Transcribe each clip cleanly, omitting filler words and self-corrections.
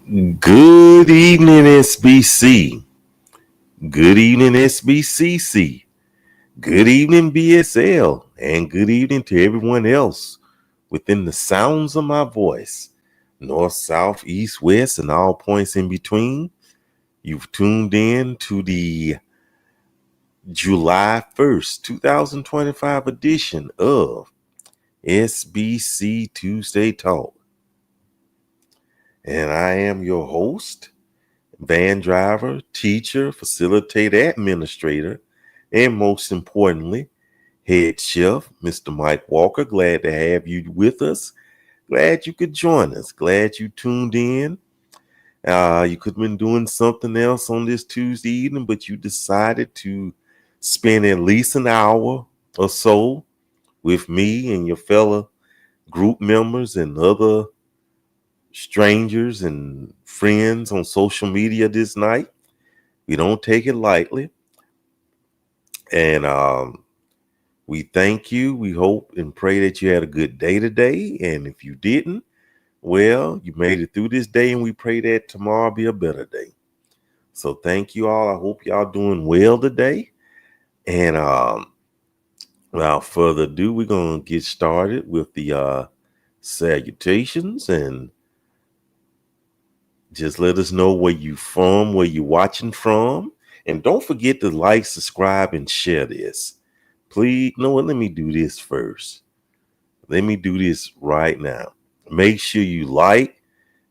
Good evening, SBC. Good evening, SBCC. Good evening, BSL. And good evening to everyone else within the sounds of my voice. North, south, east, west, and all points in between. You've tuned in to the July 1st, 2025 edition of SBC Tuesday Talk. And I am your host, van driver, teacher, facilitator, administrator, and most importantly, head chef, Mr. Mike Walker. Glad to have you with us. Glad you could join us. Glad you tuned in. You could have been doing something else on this Tuesday evening, but you decided to spend at least an hour or so with me and your fellow group members and other strangers and friends on social media this night. We don't take it lightly. And we thank you. We hope and pray that you had a good day today. And if you didn't, well, you made it through this day, and we pray that tomorrow be a better day. So thank you all. I hope y'all doing well today. And without further ado, we're going to get started with the salutations, and just let us know where you from, where you watching from. And don't forget to like, subscribe, and share this. Please, no, let me do this first. Let me do this right now. Make sure you like,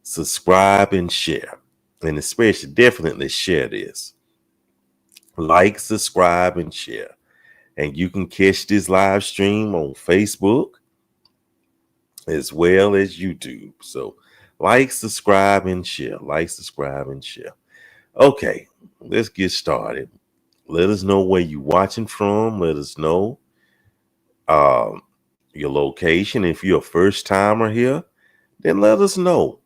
subscribe, and share. And especially, definitely share this. Like, subscribe, and share. And you can catch this live stream on Facebook as well as YouTube. So like, subscribe, and share. Like, subscribe, and share. Okay, let's get started. Let us know where you're watching from. Let us know your location. If you're a first timer here, then let us know.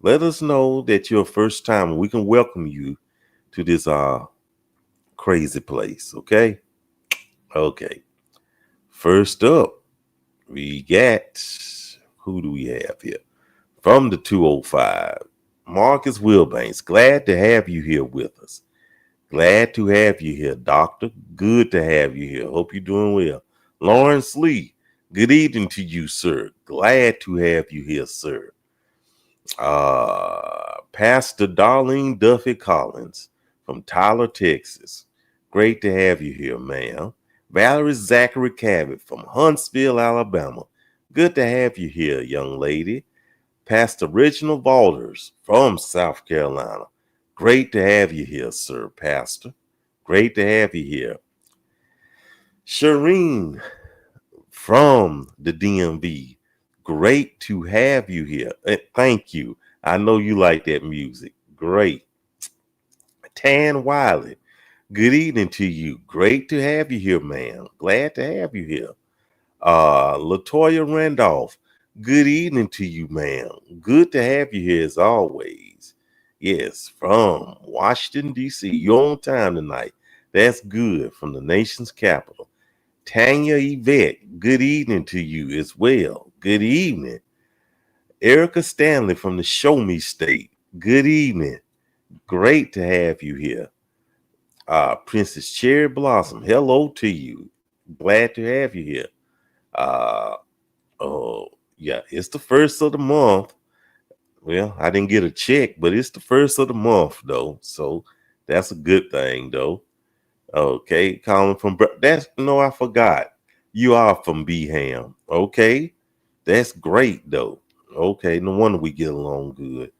Let us know that you're a first timer. We can welcome you to this crazy place. Okay. Okay. First up, we got, who do we have here? From the 205, Marcus Wilbanks. Glad to have you here with us. Glad to have you here, Doctor. Good to have you here. Hope you're doing well. Lawrence Lee, good evening to you, sir. Glad to have you here, sir. Pastor Darlene Duffy Collins from Tyler, Texas. Great to have you here, ma'am. Valerie Zachary Cabot from Huntsville, Alabama. Good to have you here, young lady. Pastor Reginald Valders from South Carolina. Great to have you here, sir, Pastor. Great to have you here. Shireen from the DMV. Great to have you here. Thank you. I know you like that music. Great. Tan Wiley. Good evening to you. Great to have you here, ma'am. Glad to have you here. Latoya Randolph. Good evening to you, ma'am. Good to have you here as always. Yes, from Washington, D.C. You're on time tonight. That's good. From the nation's capital. Tanya Yvette, good evening to you as well. Good evening. Erica Stanley from the Show Me State. Good evening. Great to have you here. Princess Cherry Blossom, hello to you. Glad to have you here. Oh, yeah, it's the first of the month. Well, I didn't get a check, but it's the first of the month, though. So that's a good thing, though. Okay, calling from that's no, I forgot. You are from Beham. Okay, that's great, though. Okay, no wonder we get along good.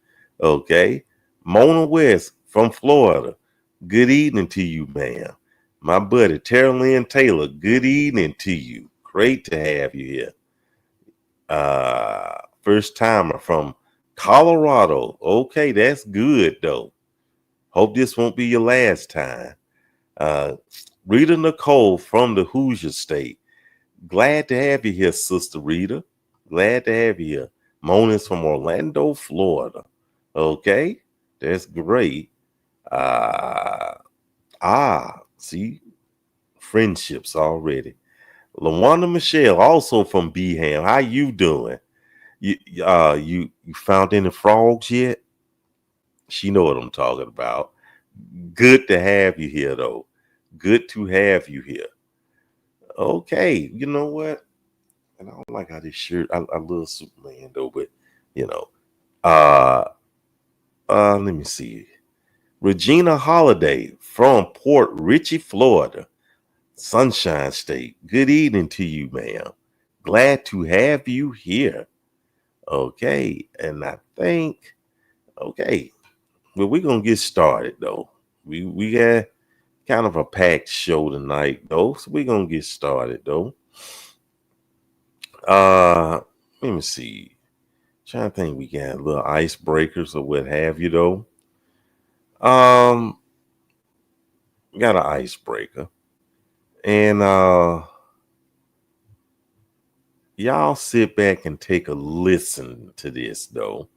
Okay, Mona West from Florida. Good evening to you, ma'am. My buddy Terry Lynn Taylor. Good evening to you. Great to have you here. First timer from Colorado. Okay, that's good though. Hope this won't be your last time. Rita Nicole from the Hoosier State. Glad to have you here, Sister Rita. Glad to have you here. Mona's from Orlando, Florida. Okay, that's great. See, friendships already. LaWanda Michelle, also from Beham. How you doing? You found any frogs yet? She know what I'm talking about. Good to have you here, though. Good to have you here. Okay, you know what? And I don't like how this shirt. I love Superman though, but you know, uh, let me see. Regina Holiday from Port Richey, Florida, Sunshine State. Good evening to you, ma'am. Glad to have you here. Okay, and I think okay, well we're gonna get started though. We got kind of a packed show tonight though, so we're gonna get started though. Let me see. Trying to think, we got little icebreakers or what have you though. Um, got an icebreaker, and y'all sit back and take a listen to this though,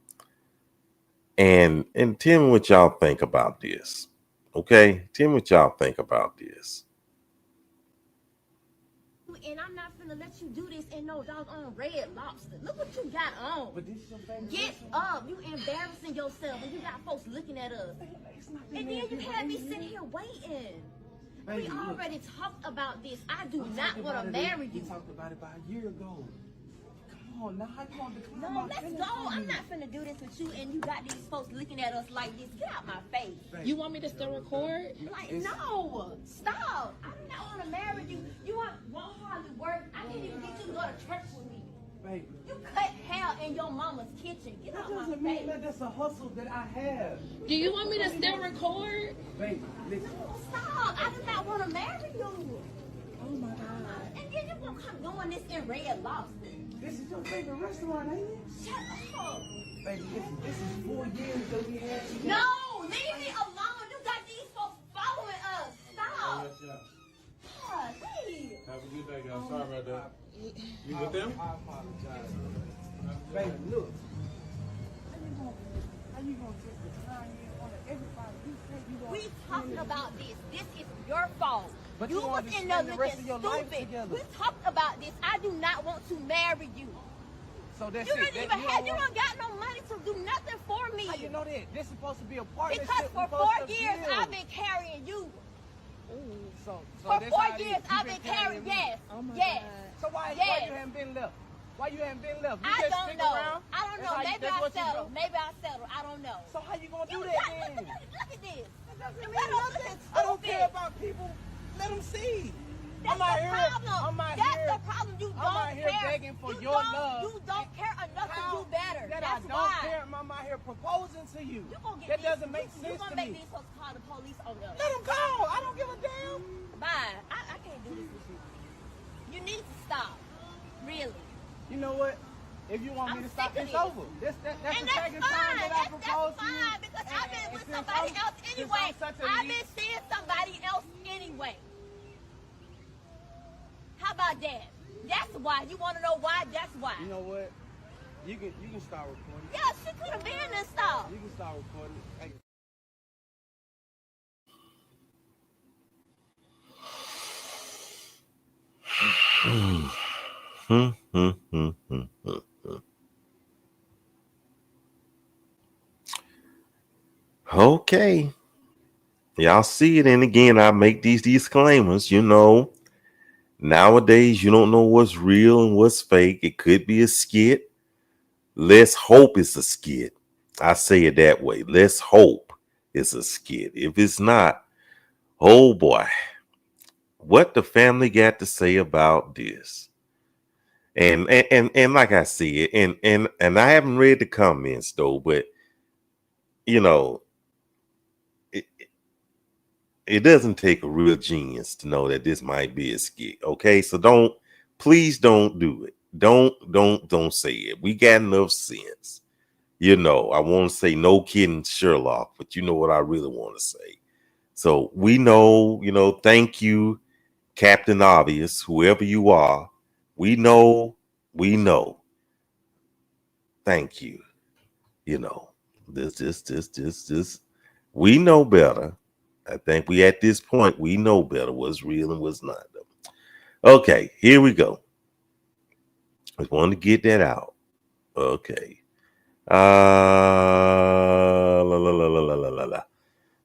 and tell me what y'all think about this. Okay, tell me what y'all think about this. And I'm not finna let you do this in no doggone Red Lobster. Look what you got on. But this is your favorite Get restaurant. up. You embarrassing yourself and you got folks looking at us. And then you had me sitting here waiting. Baby, We look. already talked about this. I do We not talked want to about it- marry you. We talked about it about a year ago. Come on, now how you gonna decline No, my let's feelings go. for I'm me? not finna do this with you and you got these folks looking at us like this. Get out my face. Baby, You want me to still record? Like, it's- no. Stop. I do not want to marry you. You won't hardly work. I can't even get you to go to church with me. baby, You cut hair in your mama's kitchen. Get that out my doesn't mean face. that that's a hustle that I have. Do you want me to still record? Baby, listen. Stop. I do not want to marry you. Oh my God. And then you gonna come doing this in Red Lobster. This is your favorite restaurant, ain't it? Shut up. Baby, listen, this is 4 years that we had together. No, leave me alone. You got these folks following us. Stop. God, please. Have a good day, guys. Sorry about that. You with them? I apologize. Baby, look. How you gonna take the time in on everybody? You say you gonna We talked about this. This is your fault. But you you was wanted to in there spend the rest looking of your life stupid. together. We talked about this. I do not want to marry you. So that's You it. didn't That- even have. You don't don't got no money to do nothing for me. How you know that? This is supposed to be a partnership. Because for we're supposed 4 to years build. I've been carrying you. So For that's 4 how it is. years You I've been carrying. me. Yes. Oh my Yes. God. So why Yes. you haven't been left? Why you haven't been left? You I just don't stick know. around? I don't That's know. how you- Maybe that's I what you settled. do? Maybe I settled. I don't know. So how you gonna do You that got, then? look at this. That doesn't You mean got us nothing. looking I don't care stupid. about people. Let them see. That's I'm out the here. problem. I'm out That's here. the problem. You I'm don't out here care. begging for you your don't, love. You don't care enough to do better. That That's I don't why. care. I'm out here proposing to you. You gonna get That these, doesn't make you sense gonna to make me. these folks call the police on us. Let them go. I don't give a damn. Bye. I can't do this with you. You need to stop. Really. You know what? If you want me I'm to stop, sick of it's this. over. That's And the that's second fine. time that I That's proposed to you. fine because I've been with since somebody I'm- else since anyway. I'm such a I've lead- been seeing somebody else anyway. How about that? That's why. You want to know why? That's why. You know what? You can start recording. Yeah, she could have been and stuff. You can start recording. Hey. Okay. Y'all see it. And again, I make these disclaimers. You know, nowadays you don't know what's real and what's fake. It could be a skit. Let's hope it's a skit. I say it that way. Let's hope it's a skit. If it's not, oh boy, what the family got to say about this? And like I said, and I haven't read the comments though, but you know, it doesn't take a real genius to know that this might be a skit. Okay, so please don't do it. Don't say it. We got enough sense. You know, I want to say no kidding Sherlock, but you know what I really want to say. So we know, thank you, Captain Obvious, whoever you are. We know. Thank you. This. We know better. I think we at this point, we know better what's real and what's not. Okay, here we go. I just wanted to get that out. Okay. La.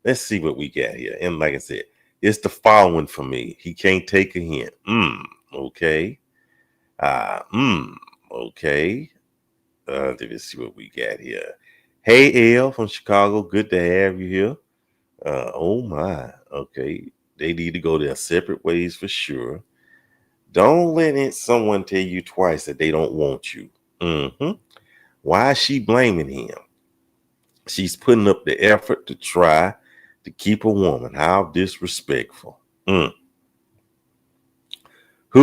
Let's see what we got here. And like I said, it's the following for me. He can't take a hint. Okay. Okay. Let me see what we got here. Hey, L from Chicago. Good to have you here. Oh my. Okay. They need to go their separate ways for sure. Don't let someone tell you twice that they don't want you. Why is she blaming him? She's putting up the effort to try to keep a woman. How disrespectful. Who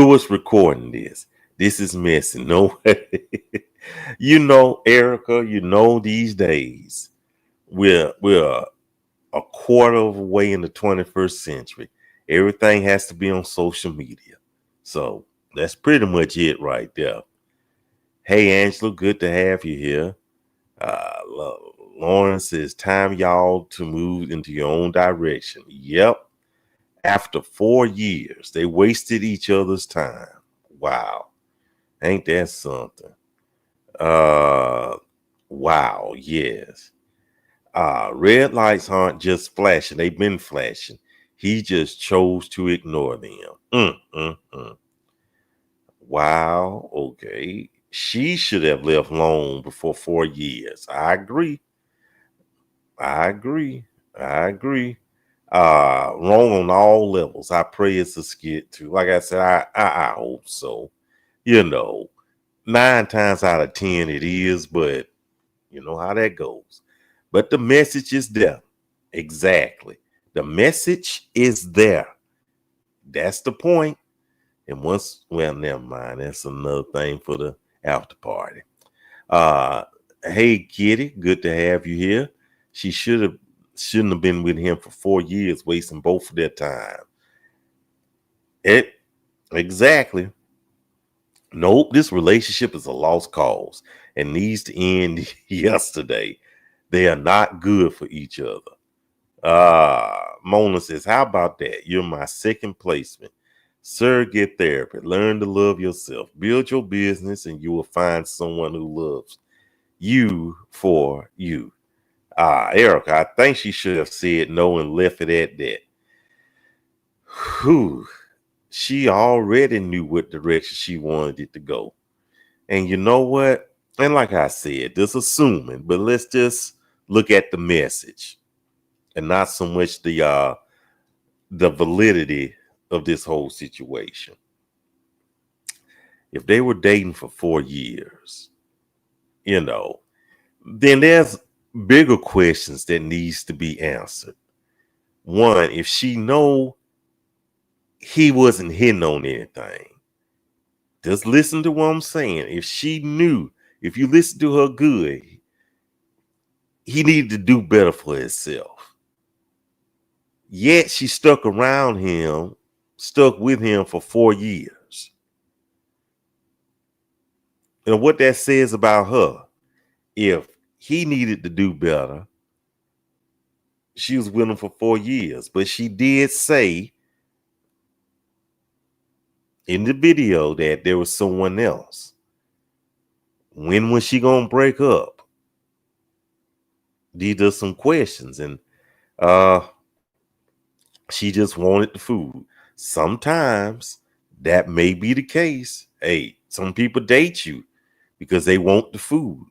was recording this? This is messy. No way. Erica, these days we're a quarter of a way in the 21st century. Everything has to be on social media. So that's pretty much it right there. Hey, Angela, good to have you here. Lauren says, time y'all to move into your own direction. Yep. After 4 years, they wasted each other's time. Wow. Ain't that something? Wow. Yes. Red lights aren't just flashing. They've been flashing. He just chose to ignore them. Wow. Okay. She should have left long before 4 years. I agree. Wrong on all levels. I pray it's a skit too. Like I said, I hope so. 9 times out of 10 it is, but you know how that goes. But the message is there. Exactly. The message is there. That's the point. And never mind. That's another thing for the after party. Hey Kitty, good to have you here. She shouldn't have been with him for 4 years, wasting both of their time. Exactly. Nope, this relationship is a lost cause and needs to end yesterday. They are not good for each other. Mona says, how about that? You're my second placement. Surrogate therapy. Learn to love yourself. Build your business and you will find someone who loves you for you. Erica, I think she should have said no and left it at that. Whew. She already knew what direction she wanted it to go. And you know what? And like I said, just assuming, but let's just look at the message and not so much the validity of this whole situation. If they were dating for 4 years, then there's bigger questions that needs to be answered. One, if she know he wasn't hitting on anything, just listen to what I'm saying. If she knew, if you listen to her good, he needed to do better for himself. Yet she stuck with him for 4 years. And what that says about her, if he needed to do better, she was with him for 4 years. But she did say in the video that there was someone else. When was she gonna break up? These are some questions, and she just wanted the food. Sometimes that may be the case. Hey, some people date you because they want the food.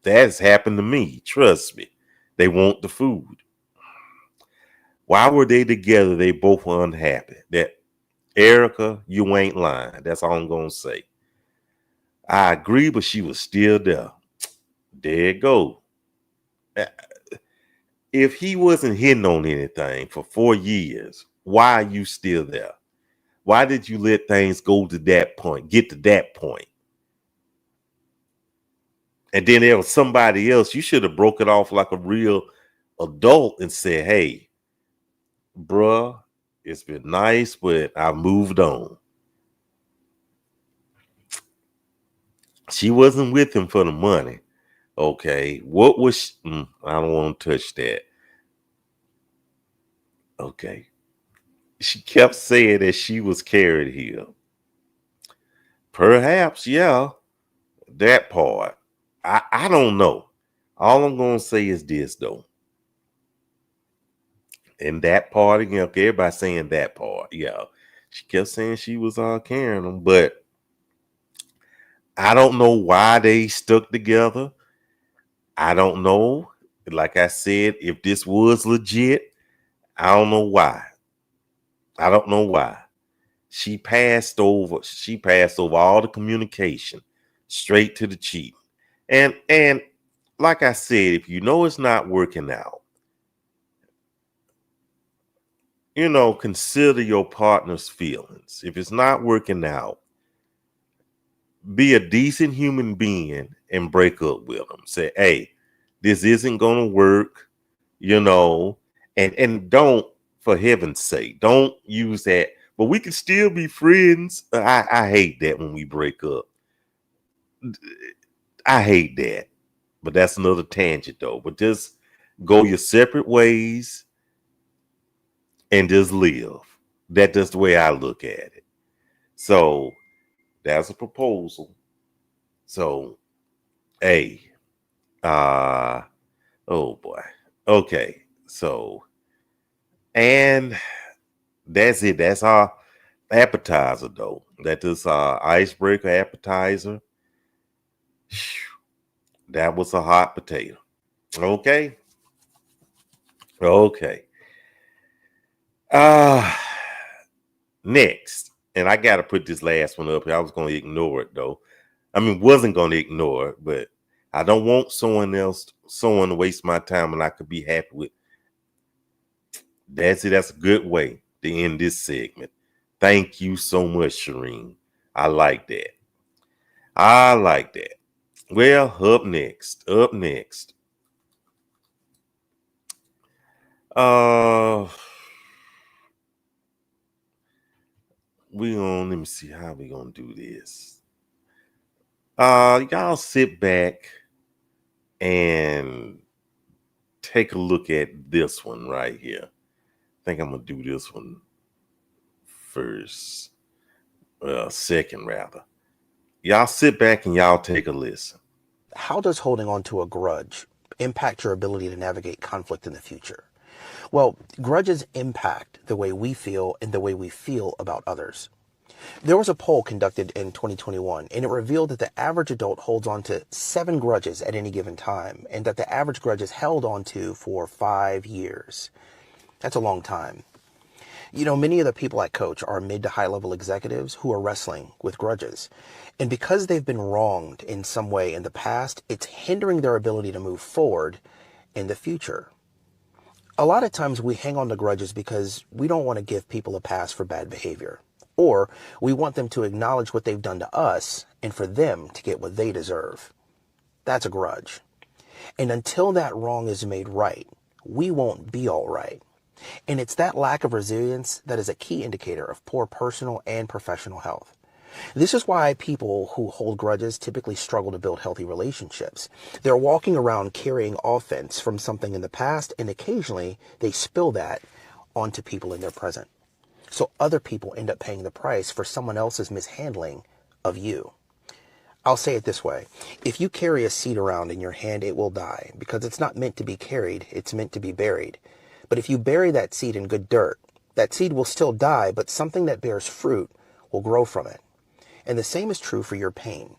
That's happened to me. Trust me. They want the food. Why were they together? They both were unhappy. That Erica, you ain't lying. That's all I'm gonna say. I agree, but she was still there. There you go. If he wasn't hitting on anything for 4 years, why are you still there? Why did you let things go to that point, get to that point? And then there was somebody else. You should have broke it off like a real adult and said, hey, bruh, it's been nice, but I moved on. She wasn't with him for the money. Okay. What was I don't want to touch that. Okay. She kept saying that she was carried here. Perhaps, yeah, that part. I don't know. All I'm gonna say is this though. In that part again, okay, everybody saying that part. Yeah. She kept saying she was carrying them, but I don't know why they stuck together. I don't know. Like I said, if this was legit, I don't know why. I don't know why. She passed over all the communication straight to the chief. And like I said, if you know it's not working out, consider your partner's feelings. If it's not working out, be a decent human being and break up with them. Say, hey, this isn't gonna work, and don't, for heaven's sake, don't use that. But we can still be friends. I hate that when we break up. I hate that. But that's another tangent though. But just go your separate ways and just live. That's just the way I look at it. So that's a proposal. So, hey, oh boy. Okay. So, and that's it. That's our appetizer though. That is icebreaker appetizer. That was a hot potato. Okay. Okay. Next. And I gotta put this last one up here. I was gonna ignore it though. I mean, wasn't gonna ignore it, but I don't want someone to waste my time and I could be happy with. That's it. That's a good way to end this segment. Thank you so much, Shireen. I like that. I like that. Well, up next. Let me see how we gonna do this. Y'all sit back and take a look at this one right here. I think I'm gonna do this one first. Second rather. Y'all sit back and y'all take a listen. How does holding on to a grudge impact your ability to navigate conflict in the future? Well, grudges impact the way we feel and the way we feel about others. There was a poll conducted in 2021, and it revealed that the average adult holds on to 7 grudges at any given time, and that the average grudge is held on to for 5 years. That's a long time. Many of the people I coach are mid to high level executives who are wrestling with grudges. And because they've been wronged in some way in the past, it's hindering their ability to move forward in the future. A lot of times we hang on to grudges because we don't want to give people a pass for bad behavior. Or we want them to acknowledge what they've done to us and for them to get what they deserve. That's a grudge. And until that wrong is made right, we won't be all right. And it's that lack of resilience that is a key indicator of poor personal and professional health. This is why people who hold grudges typically struggle to build healthy relationships. They're walking around carrying offense from something in the past, and occasionally they spill that onto people in their present. So other people end up paying the price for someone else's mishandling of you. I'll say it this way. If you carry a seed around in your hand, it will die because it's not meant to be carried. It's meant to be buried. But if you bury that seed in good dirt, that seed will still die, but something that bears fruit will grow from it. And the same is true for your pain.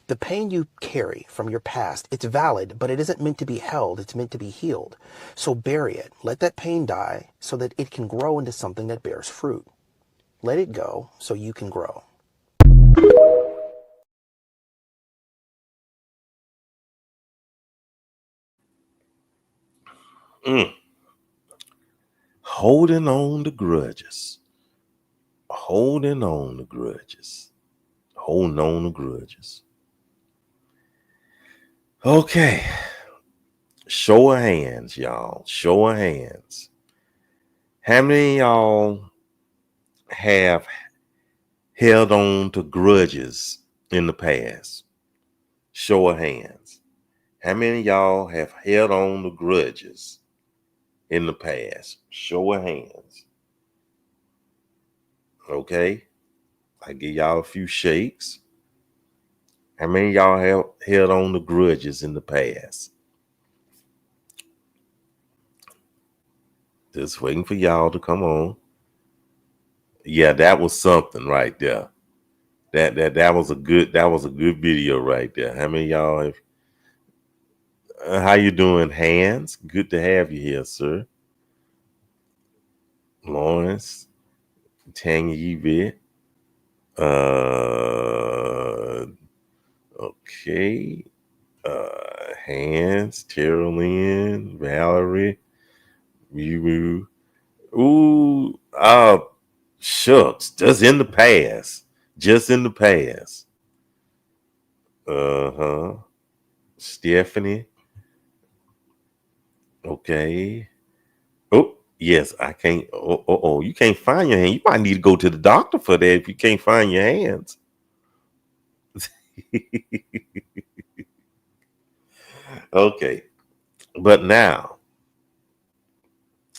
The pain you carry from your past, it's valid, but it isn't meant to be held. It's meant to be healed. So bury it. Let that pain die so that it can grow into something that bears fruit. Let it go so you can grow. Holding on to grudges. Holding on to grudges. Holding on to grudges. Okay. Show of hands, y'all. Show of hands. How many of y'all have held on to grudges in the past? Show of hands. How many of y'all have held on to grudges in the past? Show of hands. Okay. I give y'all a few shakes. How many of y'all have held on to grudges in the past? Just waiting for y'all to come on. Yeah, that was something right there. That was a good video right there. How many of y'all have? How you doing, Hans? Good to have you here, sir. Lawrence, Tanya Yvette. Okay. Hans, Terrell, Valerie, you. Ooh, shucks. Just in the past. Just in the past. Uh-huh. Stephanie. Okay. Oh, yes, I can't. Oh, you can't find your hand. You might need to go to the doctor for that if you can't find your hands. Okay. But now,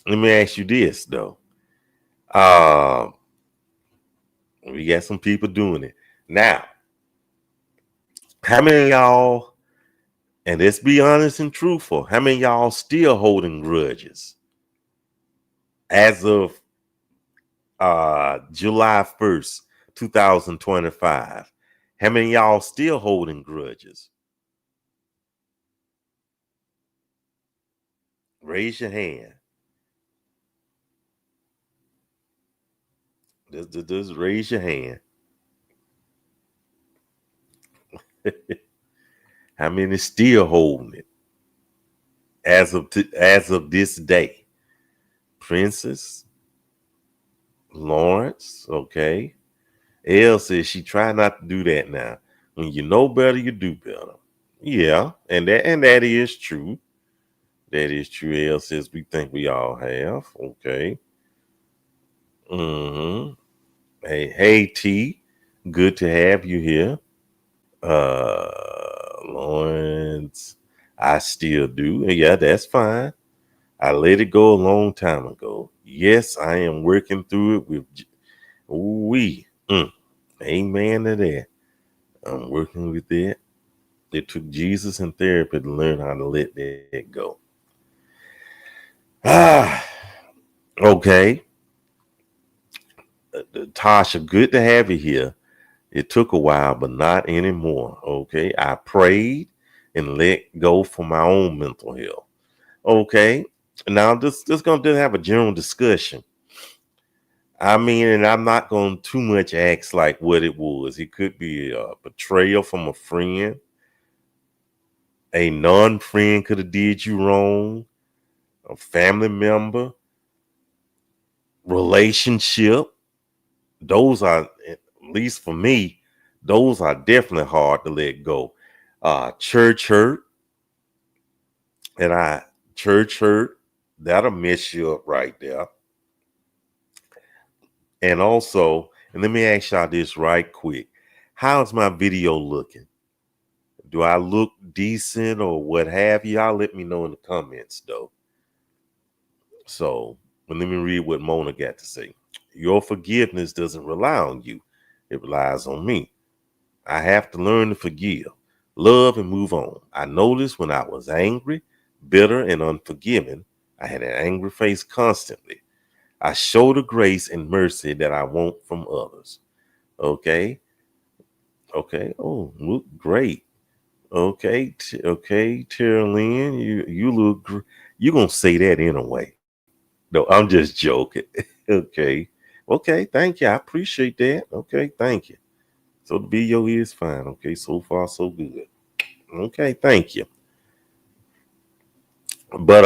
let me ask you this though. We got some people doing it. Now, how many of y'all, and let's be honest and truthful, how many of y'all still holding grudges? As of July 1st, 2025. How many of y'all still holding grudges? Raise your hand. Just raise your hand. How many still holding it as of this day? Princess, Lawrence, okay. Elle says she try not to do that now. When you know better, you do better. Yeah, and that is true. That is true. Elle says we think we all have. Okay. Mm-hmm. Hey T, good to have you here. Lawrence, I still do. Yeah, that's fine. I let it go a long time ago. Yes, I am working through it with we. Amen to that. I'm working with that. It took Jesus and therapy to learn how to let that go. Okay. Tasha, good to have you here. It took a while, but not anymore. Okay. I prayed and let go for my own mental health. Okay. Now just gonna have a general discussion. I mean, and I'm not gonna too much ask like what it was. It could be a betrayal from a friend. A non-friend could have did you wrong. A family member, relationship. Those are, at least for me, those are definitely hard to let go. Church hurt, and church hurt, that'll mess you up right there. And also, and let me ask y'all this right quick. How's my video looking? Do I look decent or what have you? Y'all let me know in the comments though. So let me read what Mona got to say. Your forgiveness doesn't rely on you. It relies on me. I have to learn to forgive, love, and move on. I noticed when I was angry, bitter, and unforgiving, I had an angry face constantly. I show the grace and mercy that I want from others. Okay. Okay. Oh, look great. Okay. Okay. Tara Lynn, you look great. You're going to say that anyway. No, I'm just joking. Okay. Okay. Thank you. I appreciate that. Okay. Thank you. So the video is fine. Okay. So far, so good. Okay. Thank you. But,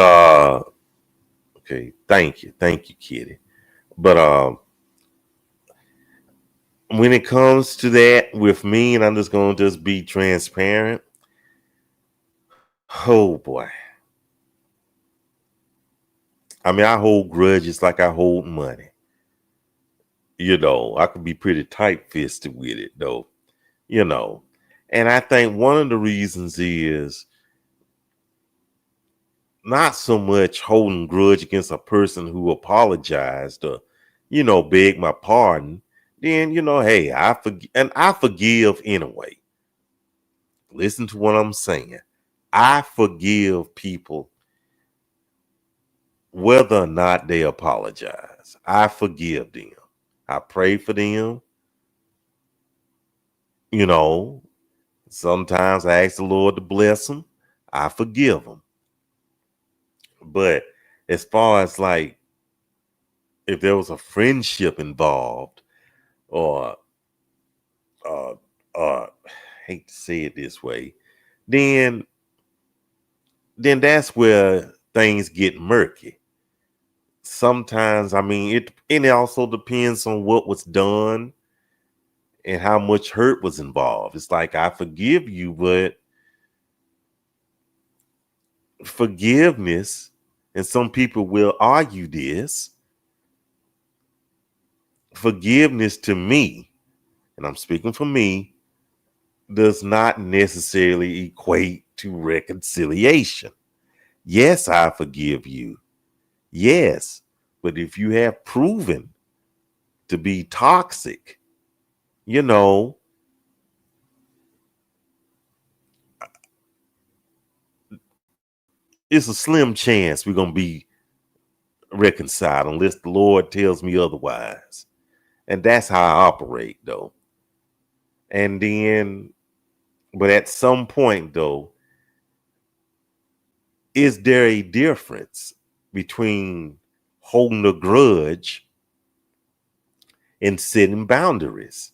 okay. Thank you. Thank you, Kitty. But, when it comes to that with me, and I'm just going to just be transparent. Oh boy. I mean, I hold grudges like I hold money. You know, I could be pretty tight-fisted with it though. You know, and I think one of the reasons is not so much holding grudge against a person who apologized or, begged my pardon. Then, hey, I forgive anyway. Listen to what I'm saying. I forgive people whether or not they apologize. I forgive them. I pray for them. You know, sometimes I ask the Lord to bless them. I forgive them. But as far as like, if there was a friendship involved, or uh, I hate to say it this way, then that's where things get murky. Sometimes, I mean, it also depends on what was done and how much hurt was involved. It's like, I forgive you, but forgiveness, and some people will argue this, forgiveness to me, and I'm speaking for me, does not necessarily equate to reconciliation. Yes, I forgive you. Yes. But if you have proven to be toxic, you know, it's a slim chance we're going to be reconciled unless the Lord tells me otherwise. And that's how I operate, though. And then, but at some point, though, is there a difference between holding a grudge and setting boundaries?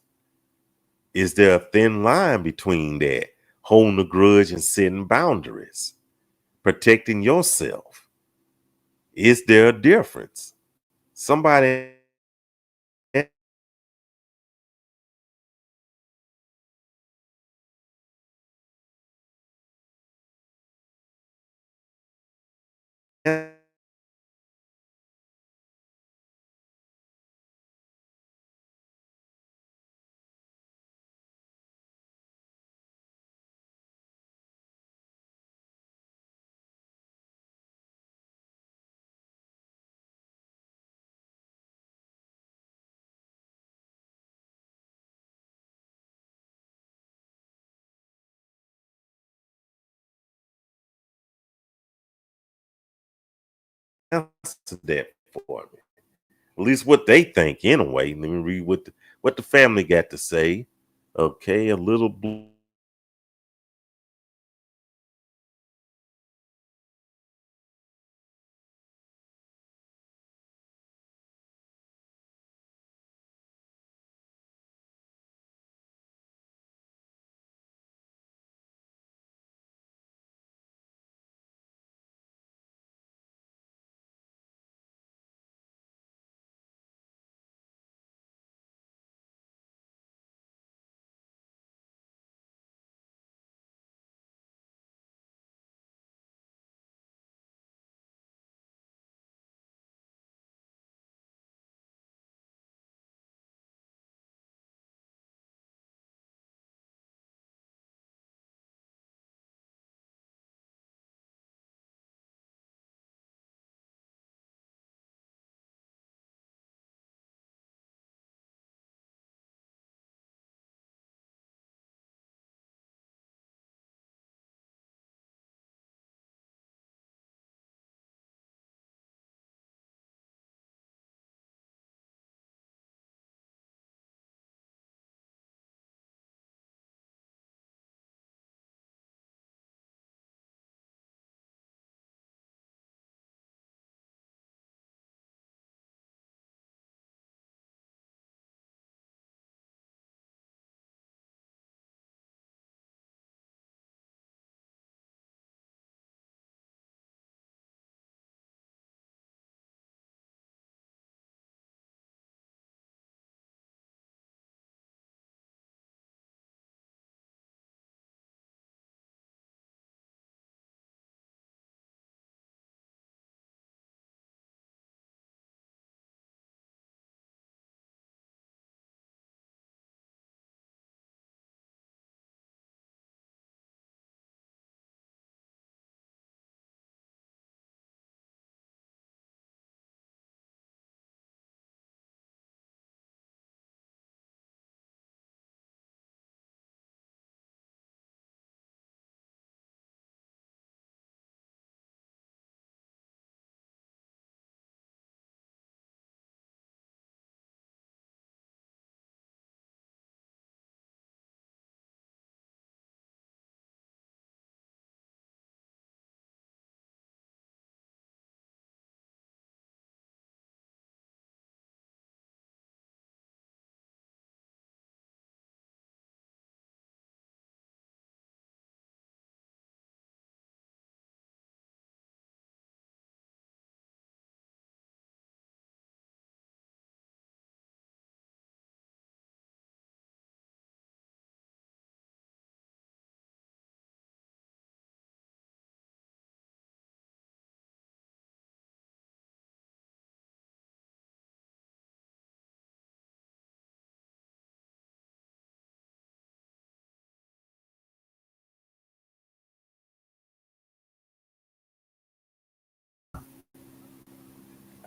Is there a thin line between that? Holding a grudge and setting boundaries, protecting yourself. Is there a difference? Somebody answer that for me. At least what they think anyway. Let me read what the family got to say. Okay, a little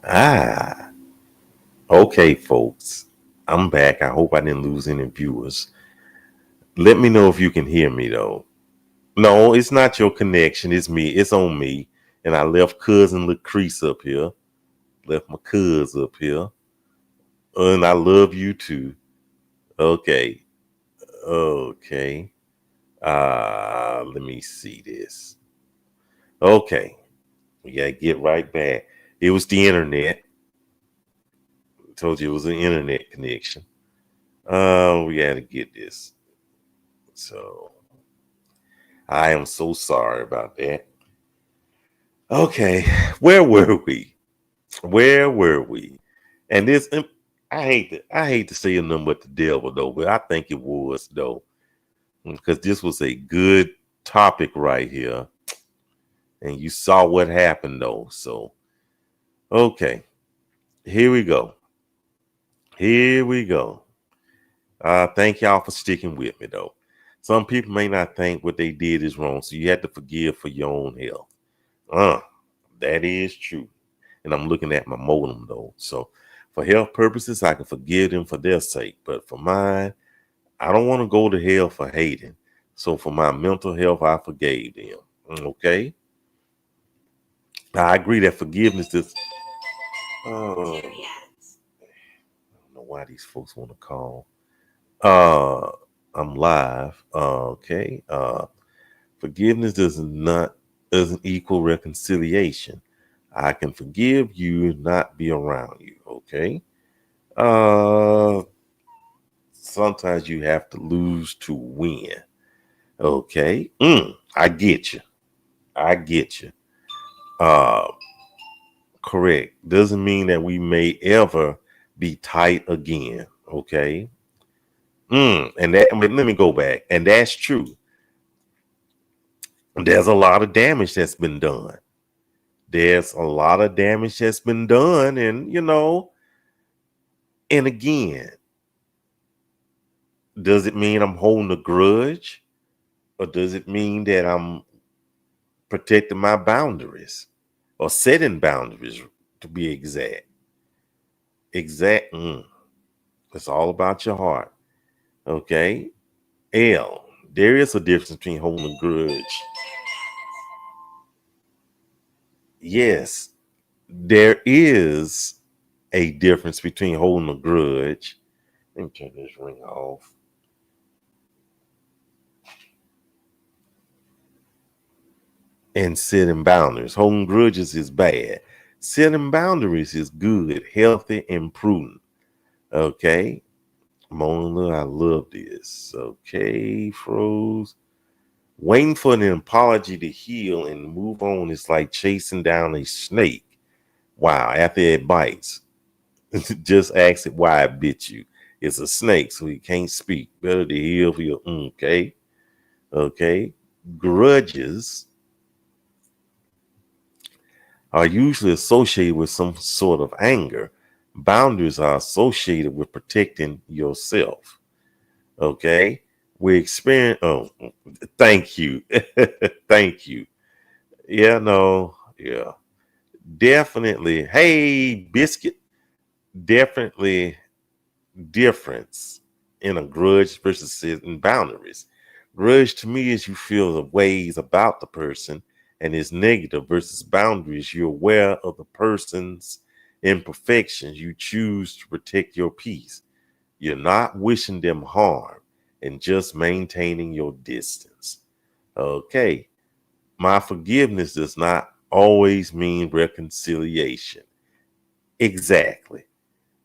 Ah, okay, folks. I'm back. I hope I didn't lose any viewers. Let me know if you can hear me, though. No, it's not your connection. It's me. It's on me. And I left cousin Lucrease up here. Left my cuz up here. And I love you too. Okay. Okay. Let me see this. Okay. We gotta get right back. It was the internet. Told you it was an internet connection. We gotta get this. So I am so sorry about that. Okay, where were we? Where were we? And this, I hate to say nothing but the devil though, but I think it was though, because this was a good topic right here, and you saw what happened though. So okay, here we go. Here we go. Thank y'all for sticking with me though. Some people may not think what they did is wrong, so you have to forgive for your own health. That is true. And I'm looking at my modem though. So for health purposes, I can forgive them for their sake. But for mine, I don't want to go to hell for hating. So for my mental health, I forgave them. Okay. I agree that forgiveness is. I don't know why these folks want to call. I'm live. Okay. Forgiveness doesn't equal reconciliation. I can forgive you, not be around you. Okay. Uh, Sometimes you have to lose to win. Okay. I get you. I get you. Uh, Correct. Doesn't mean that we may ever be tight again. Okay. And that, but let me go back. And that's true. There's a lot of damage that's been done. There's a lot of damage that's been done. And again, does it mean I'm holding a grudge? Or does it mean that I'm protecting my boundaries or setting boundaries to be exact? It's all about your heart. Okay. There is a difference between holding a grudge. Yes, there is a difference between holding a grudge. Let me turn this ring off. And setting boundaries. Holding grudges is bad. Setting boundaries is good, healthy, and prudent. Okay. Mona, I love this. Okay, froze. Waiting for an apology to heal and move on is like chasing down a snake. Wow, after it bites, just ask it why it bit you. It's a snake, so he can't speak. Better to heal for your okay. Okay. Grudges are usually associated with some sort of anger. Boundaries are associated with protecting yourself. Okay. We experience thank you. Thank you. Yeah, no, yeah. Definitely. Hey, biscuit. Definitely difference in a grudge versus setting boundaries. Grudge to me is you feel the ways about the person and is negative versus boundaries. You're aware of the person's imperfections. You choose to protect your peace. You're not wishing them harm and just maintaining your distance. Okay. My forgiveness does not always mean reconciliation. Exactly.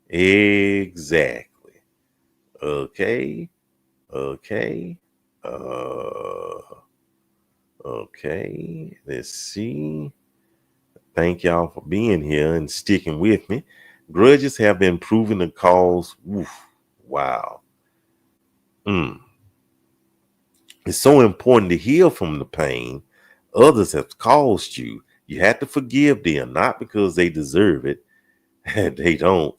Exactly. Okay. Okay. Okay. Let's see. Thank y'all for being here and sticking with me. Grudges have been proven to cause. Wow. It's so important to heal from the pain others have caused you. You have to forgive them, not because they deserve it, they don't,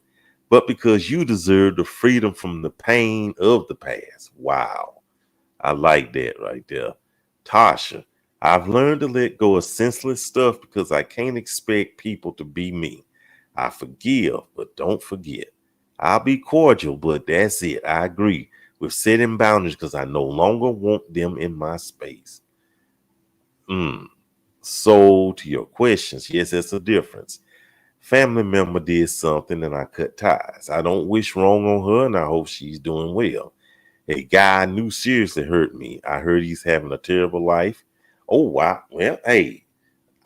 but because you deserve the freedom from the pain of the past. Wow. I like that right there. Tasha, I've learned to let go of senseless stuff because I can't expect people to be me. I forgive, but don't forget. I'll be cordial, but that's it. I agree with setting boundaries because I no longer want them in my space. So to your questions, yes, there's a difference. Family member did something and I cut ties. I don't wish wrong on her and I hope she's doing well. A guy I knew seriously hurt me. I heard he's having a terrible life. Oh, wow. Well, hey,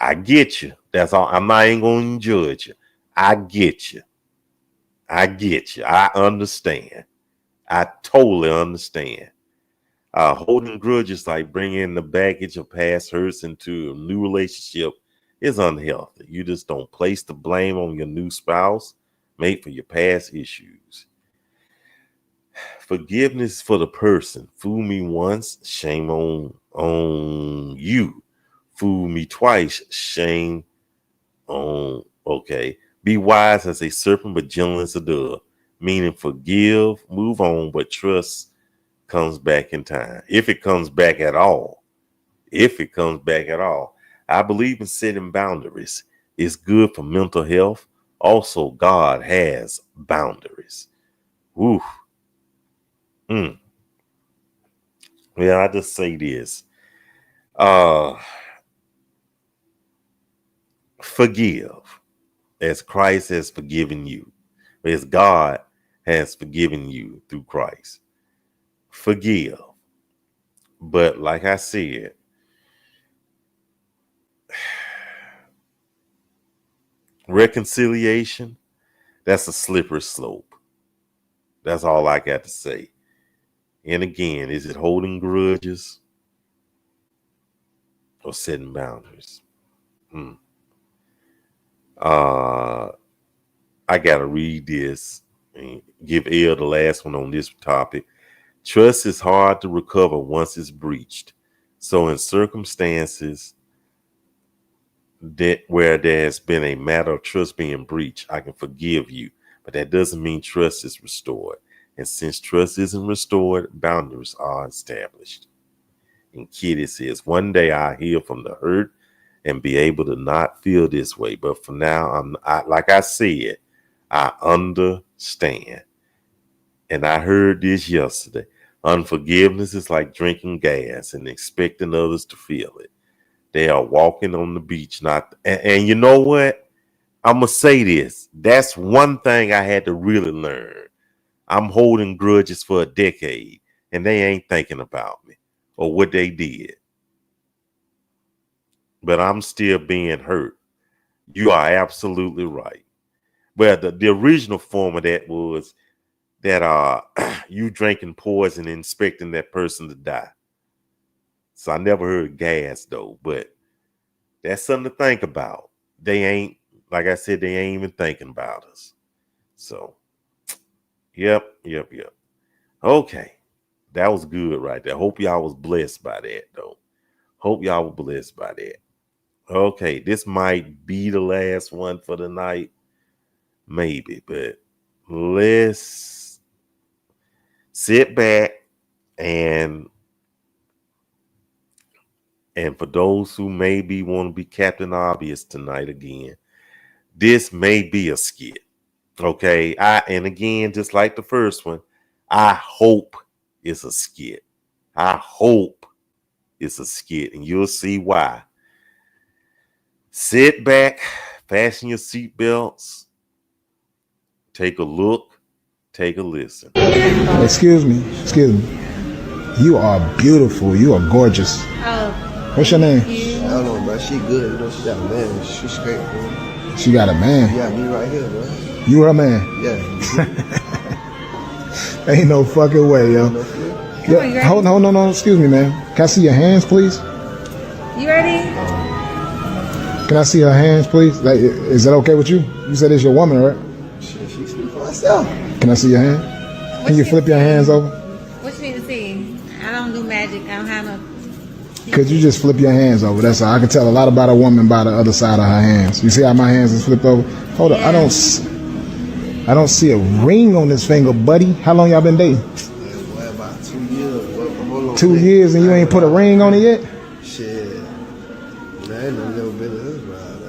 I get you. That's all. I'm not even going to judge you. I get you. I get you. I understand. I totally understand. Holding grudges, like bringing the baggage of past hurts into a new relationship, is unhealthy. You just don't place the blame on your new spouse, mate, for your past issues. Forgiveness for the person. Fool me once, shame on you. Fool me twice, shame on. Okay. Be wise as a serpent, but gentle as a dove. Meaning forgive, move on, but trust comes back in time. If it comes back at all. If it comes back at all. I believe in setting boundaries. It's good for mental health. Also, God has boundaries. Woo. Yeah, I just say this. Forgive as Christ has forgiven you. As God has forgiven you through Christ. Forgive. But like I said, reconciliation, that's a slippery slope. That's all I got to say. And again, is it holding grudges or setting boundaries? I got to read this and give Elle the last one on this topic. Trust is hard to recover once it's breached. So in circumstances that where there's been a matter of trust being breached, I can forgive you, but that doesn't mean trust is restored. And since trust isn't restored, boundaries are established. And Kitty says, one day I'll heal from the hurt and be able to not feel this way. But for now, like I said, I understand. And I heard this yesterday. Unforgiveness is like drinking gas and expecting others to feel it. They are walking on the beach, and you know what? I'm going to say this. That's one thing I had to really learn. I'm holding grudges for a decade, and they ain't thinking about me or what they did. But I'm still being hurt. You are absolutely right. Well, the original form of that was that you drinking poison and expecting that person to die. So I never heard gas though, but that's something to think about. They ain't, like I said, they ain't even thinking about us. So, yep. Okay. That was good right there. Hope y'all was blessed by that though. Hope y'all were blessed by that. Okay, this might be the last one for the night. Maybe, but let's sit back and for those who maybe want to be Captain Obvious tonight again, this may be a skit. Okay. And again, just like the first one, I hope it's a skit. I hope it's a skit, and you'll see why. Sit back, fasten your seatbelts, take a look, take a listen. Excuse me. You are beautiful. You are gorgeous. Oh. What's your name? I don't know, bro. She good. You know, she got a man. She straight, bro. She got a man? Yeah, me right here, bro. You her man? Yeah. Ain't no fucking way, yo. Yeah, hold on. Excuse me, man. Can I see your hands, please? You ready? Can I see her hands, please? Like, is that okay with you? You said it's your woman, right? Shit, she speak for herself. Can I see your hand? Can you flip your hands over? What you need to see? I don't do magic. I don't have no. Could you just flip your hands over? That's all. I can tell a lot about a woman by the other side of her hands. You see how my hands is flipped over? Hold up. I don't see a ring on this finger, buddy. How long y'all been dating? Yeah, boy, about 2 years. Boy, hold on, 2 years and you ain't put a ring on it yet? Shit. Man, I ain't never been to this ride.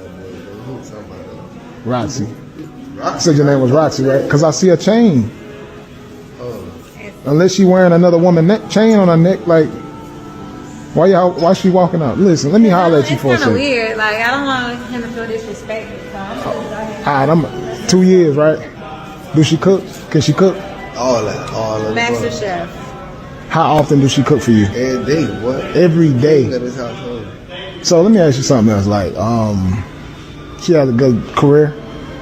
Who talking about that? Roxy. You said your name was Roxy, right? Because I see a chain. Unless she wearing another woman chain on her neck, like, why she walking out? Listen, let me holler at you for a second. It's kind of weird. Like, I don't want him to feel disrespected. So I'm just go ahead. All right, I'm 2 years, right? Do she cook? Can she cook? All that. Master Chef. How often does she cook for you? Every day, what? Every day. At his household. So let me ask you something else. Like, she has a good career.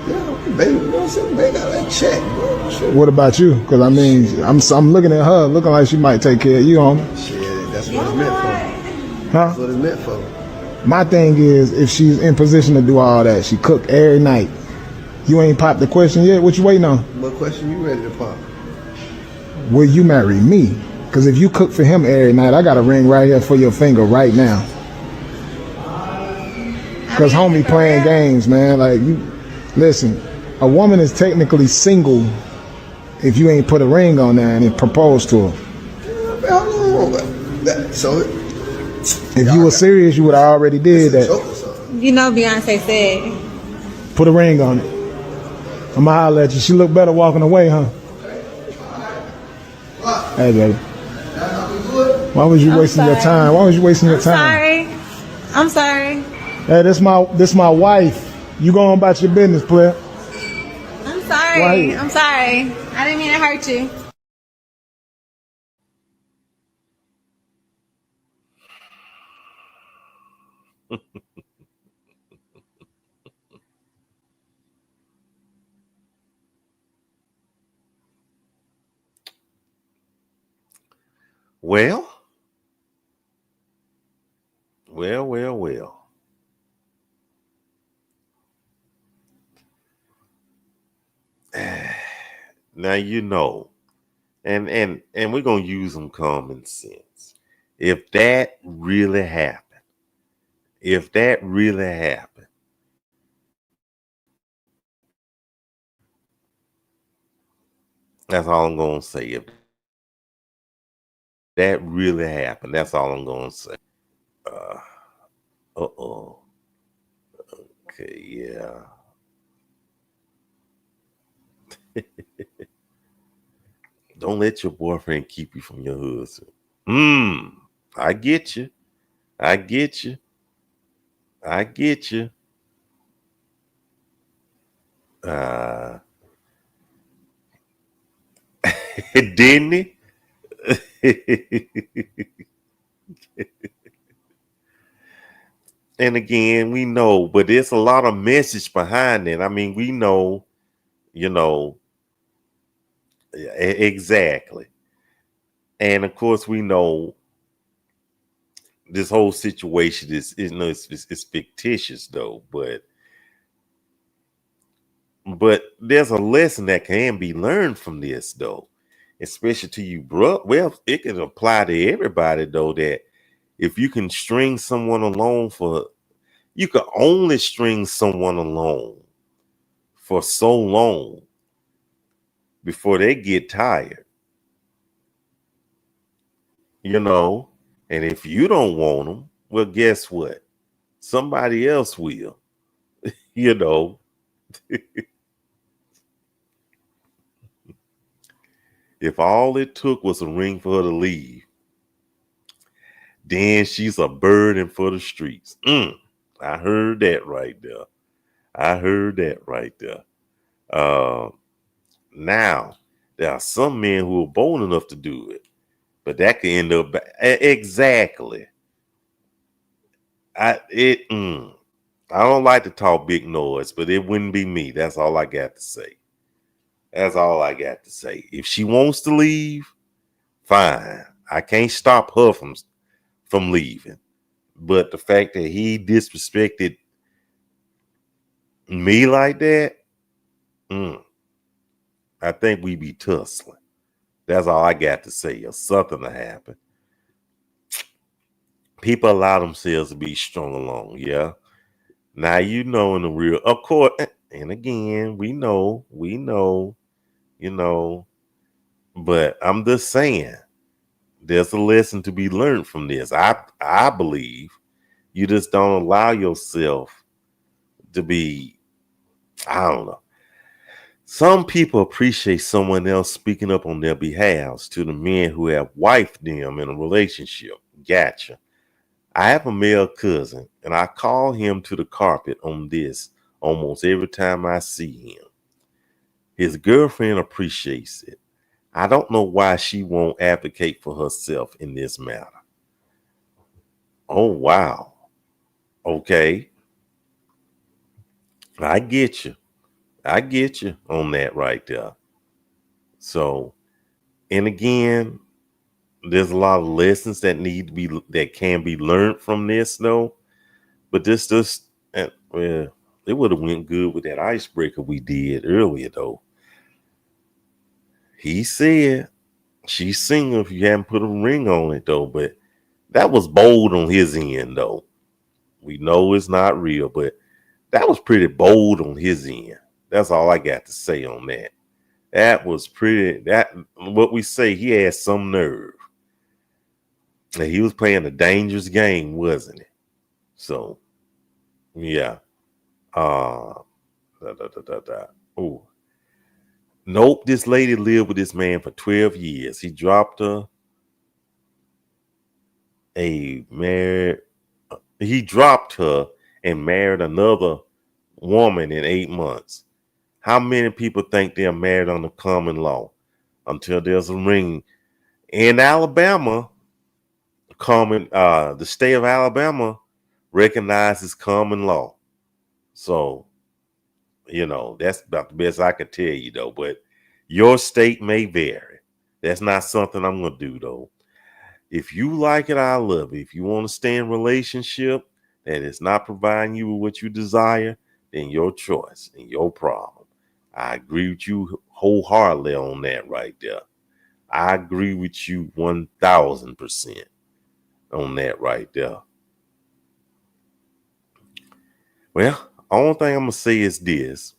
Yeah, baby, you know what I'm saying? Baby got that check, bro. Shit. What about you? Because I mean, I'm looking at her, looking like she might take care of you, homie. Shit, that's what it's meant for. Huh? That's what it's meant for. My thing is, if she's in position to do all that, she cook every night. You ain't popped the question yet? What you waiting on? What question you ready to pop? Will you marry me? Because if you cook for him every night, I got a ring right here for your finger right now. Because homie playing games, man. Like, you listen, a woman is technically single if you ain't put a ring on there and propose to her. So if you were serious, you would have already did that. You know Beyonce said. Put a ring on it. I'ma holler at you. She look better walking away, huh? Hey, baby. Why was you wasting your time? Why was you wasting your time? I'm sorry. Hey, this my wife. You go on about your business, player. I'm sorry. Why? I'm sorry. I didn't mean to hurt you. Well. Now you know, and we're gonna use some common sense. If that really happened, that's all I'm gonna say. If that really happened, that's all I'm gonna say. Okay, yeah. Don't let your boyfriend keep you from your husband. I get you. Didn't he? And again, we know, but there's a lot of message behind it. I mean, we know, exactly. And of course, we know this whole situation is it's fictitious though, but there's a lesson that can be learned from this though, especially to you, bro. Well, it can apply to everybody though, that if you can string someone along you can only string someone along for so long before they get tired, and if you don't want them, well, guess what? Somebody else will, If all it took was a ring for her to leave, then she's a burden for the streets. I heard that right there. Now, there are some men who are bold enough to do it, but that could end up exactly. I don't like to talk big noise, but it wouldn't be me. That's all I got to say. If she wants to leave, fine. I can't stop her from leaving. But the fact that he disrespected me like that, I think we be tussling. That's all I got to say. Or something to happen. People allow themselves to be strung along, yeah. Now in the real, of course, and again, we know, but I'm just saying, there's a lesson to be learned from this. I believe you just don't allow yourself to be, I don't know. Some people appreciate someone else speaking up on their behalves to the men who have wifed them in a relationship. Gotcha. I have a male cousin, and I call him to the carpet on this almost every time I see him. His girlfriend appreciates it. I don't know why she won't advocate for herself in this matter. Oh, wow. Okay. I get you. I get you on that right there. So, and again, there's a lot of lessons that can be learned from this though. But well, it would have went good with that icebreaker we did earlier though. He said she's single if you haven't put a ring on it though, but that was bold on his end though. We know it's not real, but that was pretty bold on his end. That's all I got to say on that. That was what we say, he had some nerve. And he was playing a dangerous game, wasn't he? So, yeah. Oh. Nope, this lady lived with this man for 12 years. He dropped her he dropped her and married another woman in 8 months. How many people think they're married under common law until there's a ring? In Alabama, the state of Alabama recognizes common law. So, that's about the best I could tell you though, but your state may vary. That's not something I'm going to do though. If you like it, I love it. If you want to stay in a relationship that is not providing you with what you desire, then your choice and your problem. I agree with you wholeheartedly on that right there. I agree with you 1000% on that right there. Well, only thing I'm going to say is this,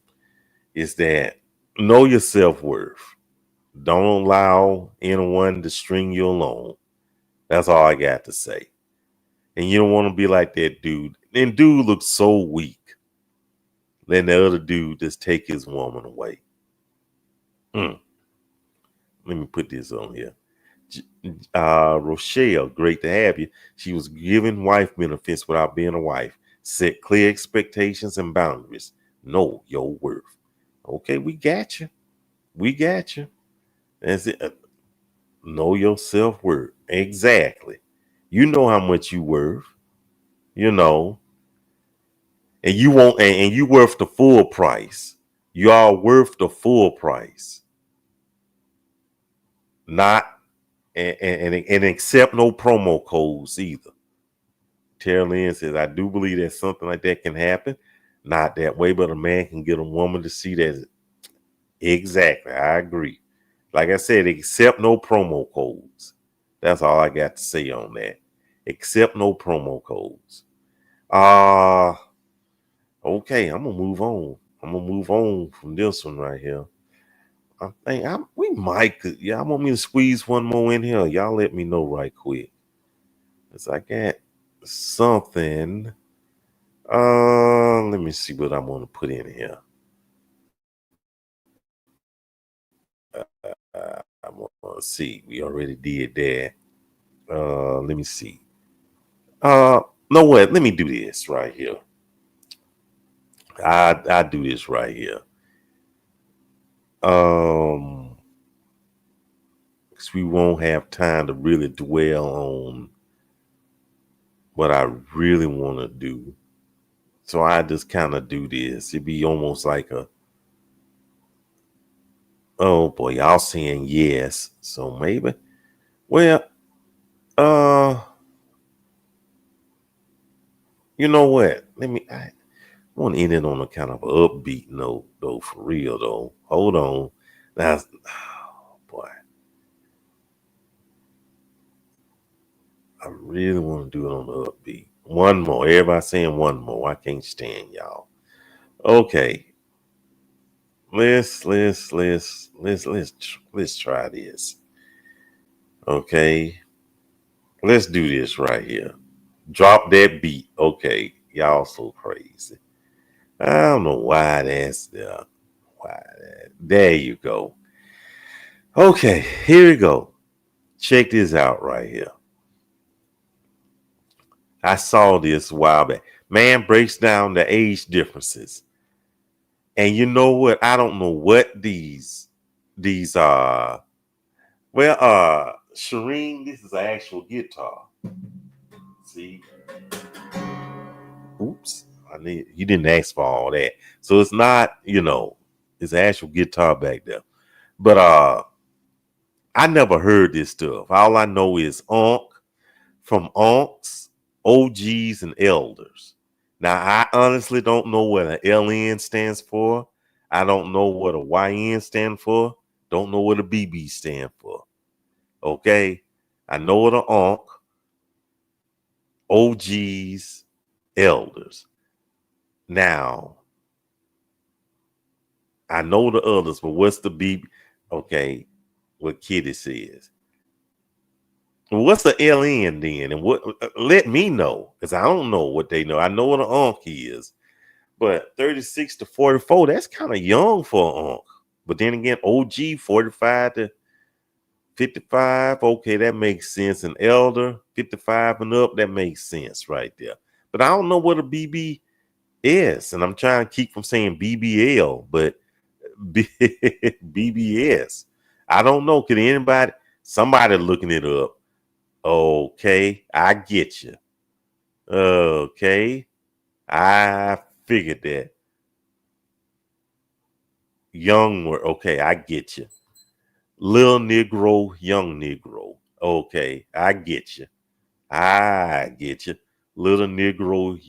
is that know your self-worth. Don't allow anyone to string you along. That's all I got to say. And you don't want to be like that dude. And dude looks so weak. Letting the other dude just take his woman away. Let me put this on here. Rochelle, great to have you. She was given wife benefits without being a wife. Set clear expectations and boundaries. Know your worth. Okay, we got you. We got you. That's it. Know your self-worth. Exactly. You know how much you worth. And you won't, and you worth the full price. You are worth the full price. Not and accept no promo codes either. Tara Lynn says, I do believe that something like that can happen. Not that way, but a man can get a woman to see that. Exactly. I agree. Like I said, accept no promo codes. That's all I got to say on that. Accept no promo codes. Okay, I'm gonna move on. I'm gonna move on from this one right here. I think we might could. Yeah, I want me to squeeze one more in here. Y'all let me know right quick. Cause I got something. Let me see what I want to put in here. I want to see. We already did that. Let me see. No what? Let me do this right here. I do this right here. Because we won't have time to really dwell on what I really want to do. So I just kind of do this. It'd be almost like oh boy, y'all saying yes. So maybe, well, you know what? I want to end it on a kind of upbeat note though, for real though. Hold on. That's, oh boy. I really want to do it on the upbeat. One more. Everybody saying one more. I can't stand y'all. Okay. Let's try this. Okay. Let's do this right here. Drop that beat. Okay. Y'all so crazy. I don't know why that's there. There you go. Okay, here we go. Check this out right here. I saw this a while back. Man breaks down the age differences. And you know what? I don't know what these are. Well, Shireen, this is an actual guitar. See? Oops. You didn't ask for all that. So it's not, it's an actual guitar back there. But I never heard this stuff. All I know is from unks, OGs, and elders. Now, I honestly don't know what an LN stands for. I don't know what a YN stand for. Don't know what a BB stand for. Okay? I know what an unk, OGs, elders. Now, I know the others, but what's the BB? Okay, what Kitty says. What's the LN then? And what? Let me know, because I don't know what they know. I know what an unk is, but 36 to 44, that's kind of young for an unk. But then again, OG 45 to 55, okay, that makes sense. An elder 55 and up, that makes sense right there. But I don't know what a BB is, and I'm trying to keep from saying BBL, but BBS. I don't know. Can somebody looking it up? Okay, I get you. Okay, I figured that. Okay, I get you. Little Negro, young Negro. Okay, I get you. I get you. Little Negro,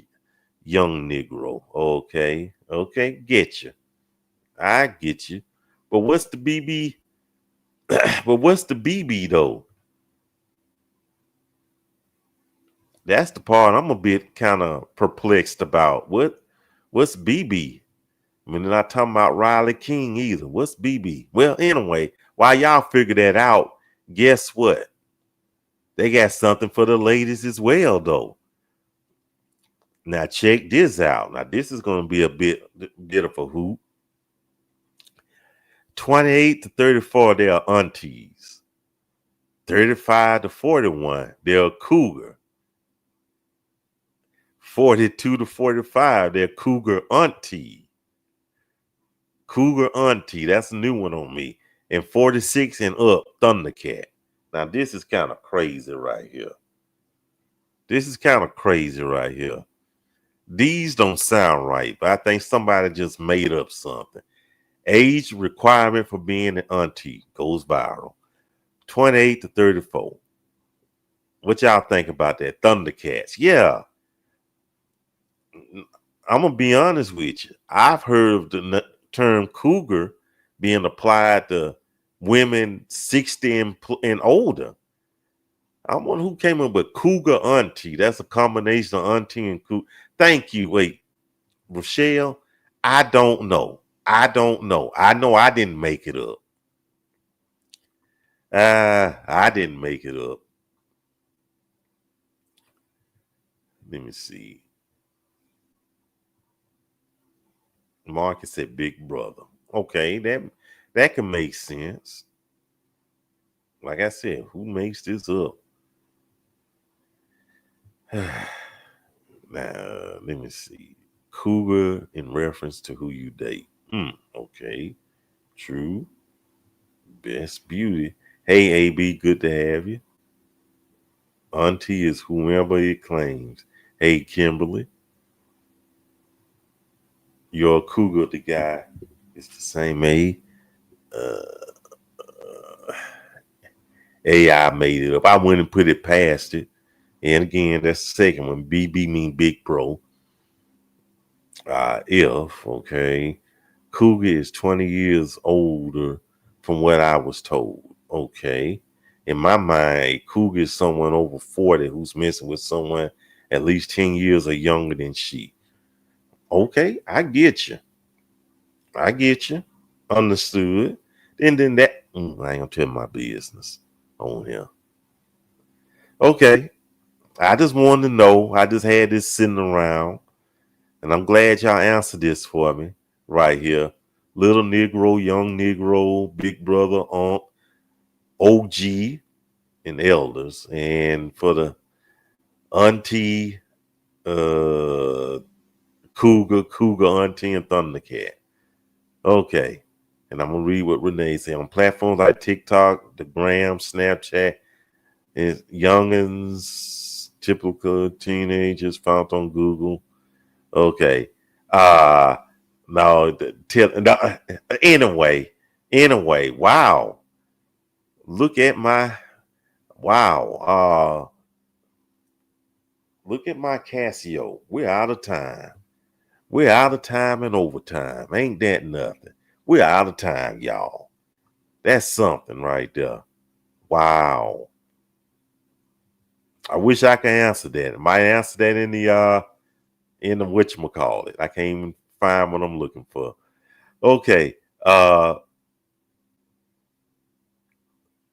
young Negro. Okay, get you. I get you. But what's the BB? But what's the BB though? That's the part I'm a bit kind of perplexed about. What's BB? I mean, they're not talking about Riley King either. What's BB? Well, anyway, while y'all figure that out, guess what? They got something for the ladies as well, though. Now check this out. Now this is going to be a bit of a hoop. 28 to 34, they are aunties. 35 to 41, they're a cougar. 42 to 45, they're cougar auntie. Cougar auntie, that's a new one on me. And 46 and up, Thundercat. Now this is kind of crazy right here. These don't sound right, but I think somebody just made up something. Age requirement for being an auntie goes viral. 28 to 34. What y'all think about that? Thundercats. Yeah. I'm going to be honest with you. I've heard of the term cougar being applied to women 60 and older. I'm one who came up with cougar auntie. That's a combination of auntie and cougar. Thank you. Wait, Rochelle, I don't know. I know I didn't make it up. I didn't make it up. Let me see. Marcus said big brother. Okay, that can make sense. Like I said, who makes this up? Now, let me see. Cougar in reference to who you date. Okay. True. Best beauty. Hey, AB, good to have you. Auntie is whomever it claims. Hey, Kimberly. You're a cougar, the guy. It's the same age. AI made it up. I went and put it past it. And again, that's the second one. BB mean big bro. Okay. Cougar is 20 years older from what I was told. Okay. In my mind, cougar is someone over 40 who's messing with someone at least 10 years or younger than she. Okay, I get you. Understood. Then that, I ain't gonna tell my business on here. Okay. I just wanted to know. I just had this sitting around. And I'm glad y'all answered this for me right here. little Negro, young Negro, big brother, aunt, OG, and elders. And for the auntie, cougar, auntie, and thundercat. Okay. And I'm going to read what Renee said. On platforms like TikTok, the Gram, Snapchat, is youngins, typical teenagers found on Google. Okay. No, anyway, wow. Look at my look at my Casio. We're out of time. We're out of time and overtime. Ain't that nothing? We're out of time, y'all. That's something right there. Wow. I wish I could answer that. I might answer that in the whatchamacallit. I can't even find what I'm looking for. Okay.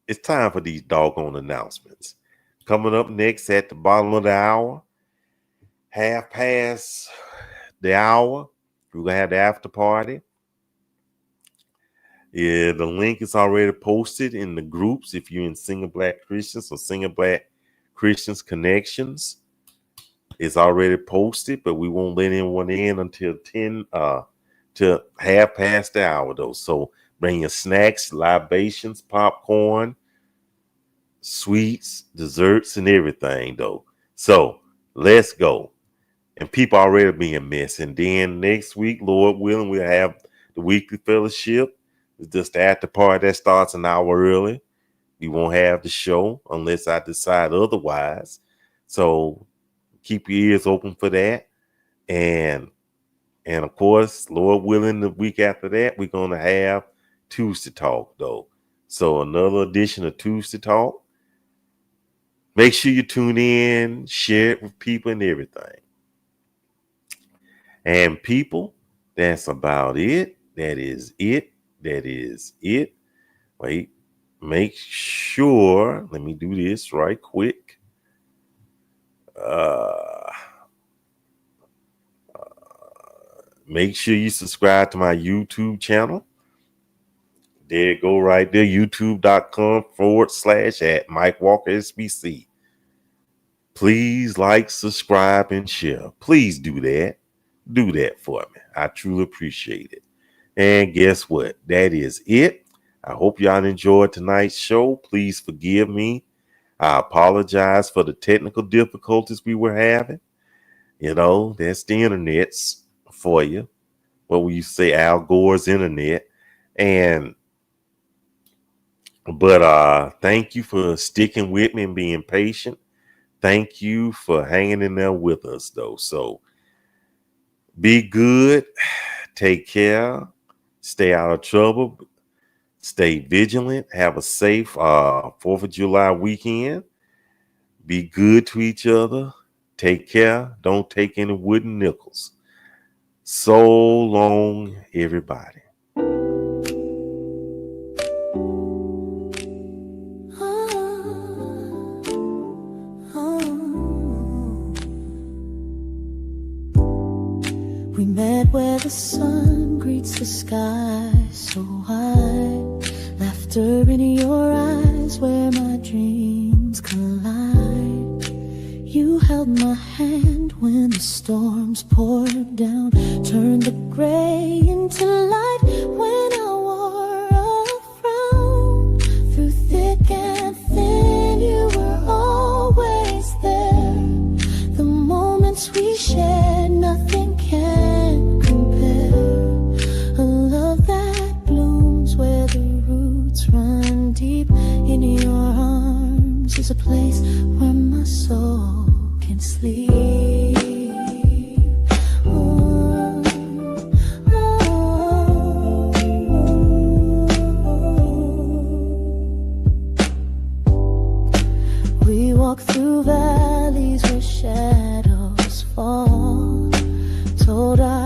It's time for these doggone announcements. Coming up next at the bottom of the hour, 1:30 the hour, we're going to have the after party. Yeah, the link is already posted in the groups if you're in Single Black Christians or Single Black Christians Connections. It's already posted, but we won't let anyone in until 1:30 the hour, though. So bring your snacks, libations, popcorn, sweets, desserts, and everything, though. So let's go. And people already being missed. And then next week, Lord willing, we'll have the weekly fellowship. It's just the after party that starts an hour early. We won't have the show unless I decide otherwise. So keep your ears open for that. And of course, Lord willing, the week after that, we're going to have Tuesday Talk, though. So another edition of Tuesday Talk. Make sure you tune in, share it with people and everything. And people, that's about it. That is it. That is it. Wait, make sure, let me do this right quick. Make sure you subscribe to my YouTube channel. There you go right there, youtube.com/@ Mike Walker SBC. Please like, subscribe, and share. Please do that. Do that for me. I truly appreciate it. And guess what? That is it. I hope y'all enjoyed tonight's show. Please forgive me. I apologize for the technical difficulties we were having. You know, that's the internet's for you. What will you say? Al Gore's internet. But thank you for sticking with me and being patient. Thank you for hanging in there with us, though. So be good. Take care. Stay out of trouble. Stay vigilant. Have a safe 4th of July weekend. Be good to each other. Take care. Don't take any wooden nickels. So long, everybody. We met where the sun greets the sky so high. Laughter in your eyes where my dreams collide. You held my hand when the storms poured down. Turned the gray into light when I wore a frown. Through thick and thin you were always there. The moments we shared, nothing can compare. A love that blooms where the roots run deep. In your arms is a place where my soul can sleep. We walk through valleys where shadows fall. Told our